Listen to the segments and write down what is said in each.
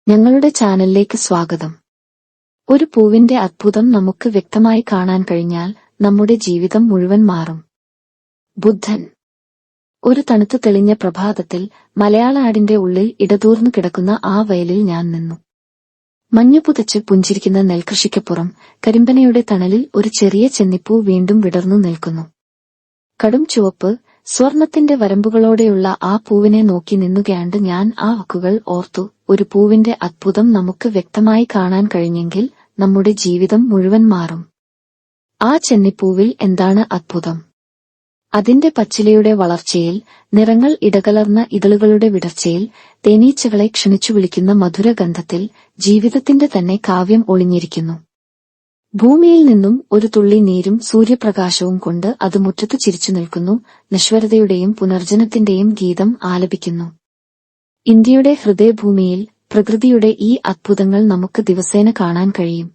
ഞങ്ങളുടെ ചാനലിലേക്ക് സ്വാഗതം. ഒരു പൂവിന്റെ അത്ഭുതം നമുക്ക് വ്യക്തമായി കാണാൻ കഴിഞ്ഞാൽ നമ്മുടെ ജീവിതം മുഴുവൻ മാറും. ബുദ്ധൻ. ഒരു തണുത്തു തെളിഞ്ഞ പ്രഭാതത്തിൽ മലയാളാടിന്റെ ഉള്ളിൽ ഇടതൂർന്നു കിടക്കുന്ന ആ വയലിൽ ഞാൻ നിന്നു. മഞ്ഞുപുതച്ച് പുഞ്ചിരിക്കുന്ന നെൽകൃഷിക്കപ്പുറം കരിമ്പനയുടെ തണലിൽ ഒരു ചെറിയ ചെന്നിപ്പൂ വീണ്ടും വിടർന്നു നിൽക്കുന്നു. കടും ചുവപ്പ് സ്വർണത്തിന്റെ വരമ്പുകളോടെയുള്ള ആ പൂവിനെ നോക്കി നിന്നുകയാണ്ട് ഞാൻ ആ വാക്കുകൾ ഓർത്തു. ഒരു പൂവിന്റെ അത്ഭുതം നമുക്ക് വ്യക്തമായി കാണാൻ കഴിഞ്ഞെങ്കിൽ നമ്മുടെ ജീവിതം മുഴുവൻ മാറും. ആ ചെന്നിപ്പൂവിൽ എന്താണ് അത്ഭുതം? അതിന്റെ പച്ചിലയുടെ വളർച്ചയിൽ, നിറങ്ങൾ ഇടകലർന്ന ഇതളുകളുടെ വിടർച്ചയിൽ, തേനീച്ചകളെ ക്ഷണിച്ചു വിളിക്കുന്ന മധുരഗന്ധത്തിൽ ജീവിതത്തിന്റെ തന്നെ കാവ്യം ഒളിഞ്ഞിരിക്കുന്നു. ഭൂമിയിൽ നിന്നും ഒരു തുള്ളി നീരും സൂര്യപ്രകാശവും കൊണ്ട് അത് മുറ്റത്തു ചിരിച്ചു നിൽക്കുന്നു, നശ്വരതയുടെയും പുനർജനത്തിന്റെയും ഗീതം ആലപിക്കുന്നു. ഇന്ത്യയുടെ ഹൃദയഭൂമിയിൽ പ്രകൃതിയുടെ ഈ അത്ഭുതങ്ങൾ നമുക്ക് ദിവസേന കാണാൻ കഴിയും.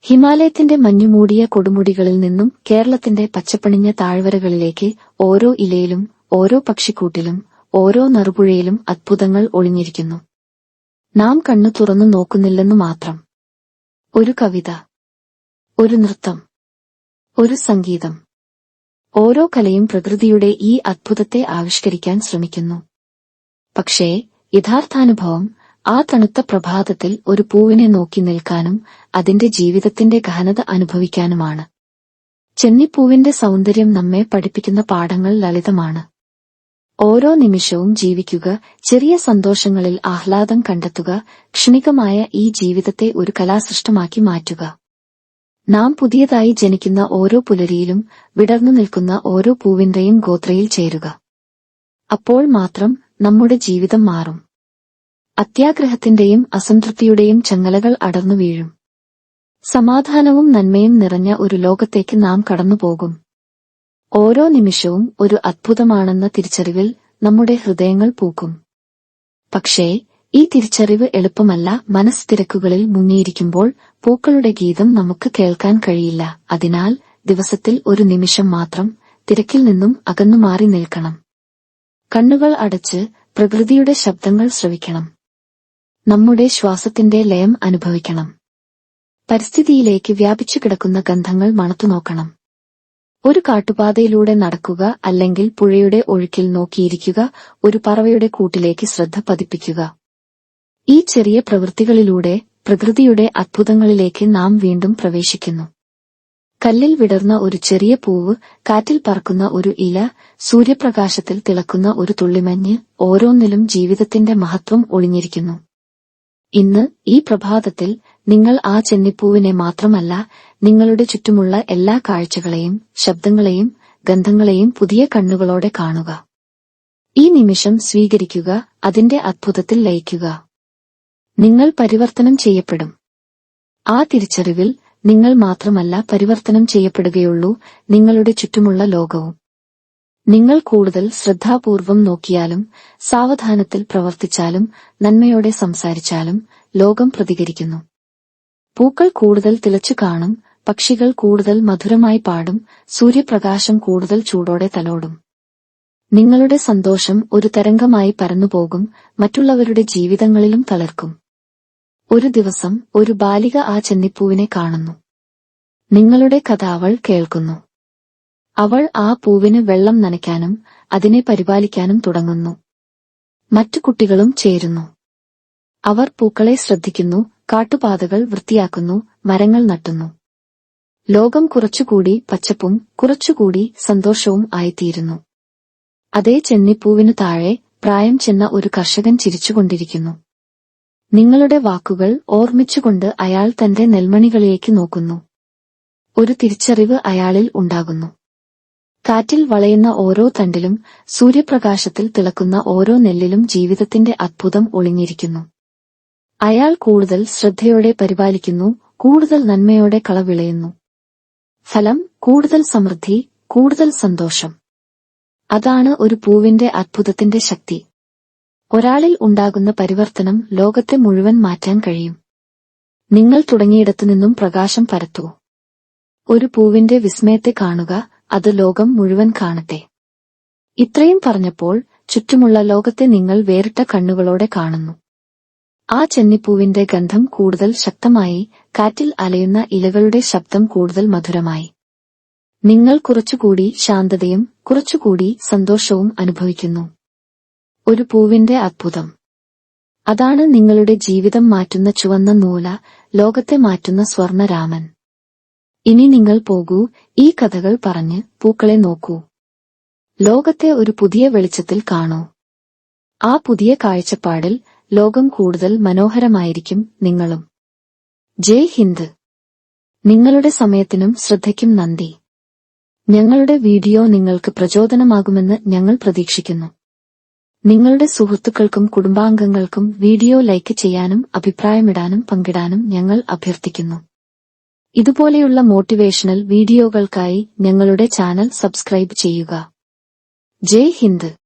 ഹിമാലയത്തിന്റെ മഞ്ഞുമൂടിയ കൊടുമുടികളിൽ നിന്നും കേരളത്തിന്റെ പച്ചപ്പണിഞ്ഞ താഴ്വരകളിലേക്ക് ഓരോ ഇലയിലും, ഓരോ പക്ഷിക്കൂട്ടിലും, ഓരോ നറുപുഴയിലും അത്ഭുതങ്ങൾ ഒളിഞ്ഞിരിക്കുന്നു. നാം കണ്ണു തുറന്നു നോക്കുന്നില്ലെന്നു മാത്രം. ഒരു കവിത, ഒരു നൃത്തം, ഒരു സംഗീതം. ഓരോ കലയും പ്രകൃതിയുടെ ഈ അത്ഭുതത്തെ ആവിഷ്കരിക്കാൻ ശ്രമിക്കുന്നു. പക്ഷേ യഥാർത്ഥാനുഭവം ആ തണുത്ത പ്രഭാതത്തിൽ ഒരു പൂവിനെ നോക്കി നിൽക്കാനും അതിന്റെ ജീവിതത്തിന്റെ ഗഹനത അനുഭവിക്കാനുമാണ്. ചെന്നിപ്പൂവിന്റെ സൗന്ദര്യം നമ്മെ പഠിപ്പിക്കുന്ന പാഠങ്ങൾ ലളിതമാണ്. ഓരോ നിമിഷവും ജീവിക്കുക, ചെറിയ സന്തോഷങ്ങളിൽ ആഹ്ലാദം കണ്ടെത്തുക, ക്ഷണികമായ ഈ ജീവിതത്തെ ഒരു കലാസൃഷ്ടമാക്കി മാറ്റുക. നാം പുതിയതായി ജനിക്കുന്ന ഓരോ പുലരിയിലും വിടർന്നു നിൽക്കുന്ന ഓരോ പൂവിന്റെയും ഗോത്രയിൽ ചേരുക. അപ്പോൾ മാത്രം നമ്മുടെ ജീവിതം മാറും. അത്യാഗ്രഹത്തിന്റെയും അസംതൃപ്തിയുടെയും ചങ്ങലകൾ അടർന്നു വീഴും. സമാധാനവും നന്മയും നിറഞ്ഞ ഒരു ലോകത്തേക്ക് നാം കടന്നുപോകും. ഓരോ നിമിഷവും ഒരു അത്ഭുതമാണെന്ന തിരിച്ചറിവിൽ നമ്മുടെ ഹൃദയങ്ങൾ പൂക്കും. പക്ഷേ ഈ തിരിച്ചറിവ് എളുപ്പമല്ല. മനസ്സ് തിരക്കുകളിൽ മുങ്ങിയിരിക്കുമ്പോൾ പൂക്കളുടെ ഗീതം നമുക്ക് കേൾക്കാൻ കഴിയില്ല. അതിനാൽ ദിവസത്തിൽ ഒരു നിമിഷം മാത്രം തിരക്കിൽ നിന്നും അകന്നുമാറി നിൽക്കണം. കണ്ണുകൾ അടച്ച് പ്രകൃതിയുടെ ശബ്ദങ്ങൾ ശ്രവിക്കണം. നമ്മുടെ ശ്വാസത്തിന്റെ ലയം അനുഭവിക്കണം. പരിസ്ഥിതിയിലേക്ക് വ്യാപിച്ചു കിടക്കുന്ന ഗന്ധങ്ങൾ മണത്തുനോക്കണം. ഒരു കാട്ടുപാതയിലൂടെ നടക്കുക, അല്ലെങ്കിൽ പുഴയുടെ ഒഴുക്കിൽ നോക്കിയിരിക്കുക, ഒരു പറവയുടെ കൂട്ടിലേക്ക് ശ്രദ്ധ പതിപ്പിക്കുക. ഈ ചെറിയ പ്രവൃത്തികളിലൂടെ പ്രകൃതിയുടെ അത്ഭുതങ്ങളിലേക്ക് നാം വീണ്ടും പ്രവേശിക്കുന്നു. കല്ലിൽ വിടർന്ന ഒരു ചെറിയ പൂവ്, കാറ്റിൽ പറക്കുന്ന ഒരു ഇല, സൂര്യപ്രകാശത്തിൽ തിളക്കുന്ന ഒരു തുള്ളിമഞ്ഞ്, ഓരോന്നിലും ജീവിതത്തിന്റെ മഹത്വം ഒളിഞ്ഞിരിക്കുന്നു. ഇന്ന് ഈ പ്രഭാതത്തിൽ നിങ്ങൾ ആ ചെന്നിപ്പൂവിനെ മാത്രമല്ല, നിങ്ങളുടെ ചുറ്റുമുള്ള എല്ലാ കാഴ്ചകളെയും, ശബ്ദങ്ങളെയും, ഗന്ധങ്ങളെയും പുതിയ കണ്ണുകളോടെ കാണുക. ഈ നിമിഷം സ്വീകരിക്കുക, അതിന്റെ അത്ഭുതത്തിൽ ലയിക്കുക. നിങ്ങൾ പരിവർത്തനം ചെയ്യപ്പെടും. ആ തിരിച്ചറിവിൽ നിങ്ങൾ മാത്രമല്ല പരിവർത്തനം ചെയ്യപ്പെടുകയുള്ളൂ, നിങ്ങളുടെ ചുറ്റുമുള്ള ലോകവും. നിങ്ങൾ കൂടുതൽ ശ്രദ്ധാപൂർവം നോക്കിയാലും, സാവധാനത്തിൽ പ്രവർത്തിച്ചാലും, നന്മയോടെ സംസാരിച്ചാലും ലോകം പ്രതികരിക്കുന്നു. പൂക്കൾ കൂടുതൽ തിളച്ചു കാണും, പക്ഷികൾ കൂടുതൽ മധുരമായി പാടും, സൂര്യപ്രകാശം കൂടുതൽ ചൂടോടെ തലോടും. നിങ്ങളുടെ സന്തോഷം ഒരു തരംഗമായി പരന്നുപോകും, മറ്റുള്ളവരുടെ ജീവിതങ്ങളിലും തളർക്കും. ഒരു ദിവസം ഒരു ബാലിക ആ ചെന്നിപ്പൂവിനെ കാണുന്നു. നിങ്ങളുടെ കഥ അവൾ കേൾക്കുന്നു. അവൾ ആ പൂവിന് വെള്ളം നനയ്ക്കാനും അതിനെ പരിപാലിക്കാനും തുടങ്ങുന്നു. മറ്റു കുട്ടികളും ചേരുന്നു. അവർ പൂക്കളെ ശ്രദ്ധിക്കുന്നു, കാട്ടുപാതകൾ വൃത്തിയാക്കുന്നു, മരങ്ങൾ നട്ടുന്നു. ലോകം കുറച്ചുകൂടി പച്ചപ്പും കുറച്ചുകൂടി സന്തോഷവും ആയിത്തീരുന്നു. അതേ ചെന്നിപ്പൂവിനു താഴെ പ്രായം ചെന്ന ഒരു കർഷകൻ ചിരിച്ചുകൊണ്ടിരിക്കുന്നു. നിങ്ങളുടെ വാക്കുകൾ ഓർമ്മിച്ചുകൊണ്ട് അയാൾ തന്റെ നെൽമണികളിലേക്ക് നോക്കുന്നു. ഒരു തിരിച്ചറിവ് അയാളിൽ ഉണ്ടാകുന്നു. കാറ്റിൽ വളയുന്ന ഓരോ തണ്ടിലും, സൂര്യപ്രകാശത്തിൽ തിളക്കുന്ന ഓരോ നെല്ലിലും ജീവിതത്തിന്റെ അത്ഭുതം ഒളിഞ്ഞിരിക്കുന്നു. അയാൾ കൂടുതൽ ശ്രദ്ധയോടെ പരിപാലിക്കുന്നു, കൂടുതൽ നന്മയോടെ കളവിളയുന്നു. ഫലം കൂടുതൽ സമൃദ്ധി, കൂടുതൽ സന്തോഷം. അതാണ് ഒരു പൂവിന്റെ അത്ഭുതത്തിന്റെ ശക്തി. ഒരാളിൽ ഉണ്ടാകുന്ന പരിവർത്തനം ലോകത്തെ മുഴുവൻ മാറ്റാൻ കഴിയും. നിങ്ങൾ തുടങ്ങിയിടത്തുനിന്നും പ്രകാശം പരത്തൂ. ഒരു പൂവിന്റെ വിസ്മയത്തെ കാണുക, അത് ലോകം മുഴുവൻ കാണട്ടെ. ഇത്രയും പറഞ്ഞപ്പോൾ ചുറ്റുമുള്ള ലോകത്തെ നിങ്ങൾ വേറിട്ട കണ്ണുകളോടെ കാണുന്നു. ആ ചെന്നിപ്പൂവിന്റെ ഗന്ധം കൂടുതൽ ശക്തമായി, കാറ്റിൽ അലയുന്ന ഇലകളുടെ ശബ്ദം കൂടുതൽ മധുരമായി. നിങ്ങൾ കുറച്ചുകൂടി ശാന്തതയും കുറച്ചുകൂടി സന്തോഷവും അനുഭവിക്കുന്നു. ഒരു പൂവിന്റെ അത്ഭുതം. അതാണ് നിങ്ങളുടെ ജീവിതം മാറ്റുന്ന ചുവന്ന നൂല, ലോകത്തെ മാറ്റുന്ന സ്വർണരാമൻ. ഇനി നിങ്ങൾ പോകൂ, ഈ കഥകൾ പറഞ്ഞ് പൂക്കളെ നോക്കൂ. ലോകത്തെ ഒരു പുതിയ വെളിച്ചത്തിൽ കാണൂ. ആ പുതിയ കാഴ്ചപ്പാടിൽ ലോകം കൂടുതൽ മനോഹരമായിരിക്കും. നിങ്ങളും. ജയ് ഹിന്ദ്. നിങ്ങളുടെ സമയത്തിനും ശ്രദ്ധയ്ക്കും നന്ദി. ഞങ്ങളുടെ വീഡിയോ നിങ്ങൾക്ക് പ്രചോദനമാകുമെന്ന് ഞങ്ങൾ പ്രതീക്ഷിക്കുന്നു. നിങ്ങളുടെ സുഹൃത്തുക്കൾക്കും കുടുംബാംഗങ്ങൾക്കും വീഡിയോ ലൈക്ക് ചെയ്യാനും അഭിപ്രായമിടാനും പങ്കിടാനും ഞങ്ങൾ അഭ്യർത്ഥിക്കുന്നു. ഇതുപോലെയുള്ള മോട്ടിവേഷണൽ വീഡിയോകൾക്കായി ഞങ്ങളുടെ ചാനൽ സബ്സ്ക്രൈബ് ചെയ്യുക. ജയ് ഹിന്ദ്.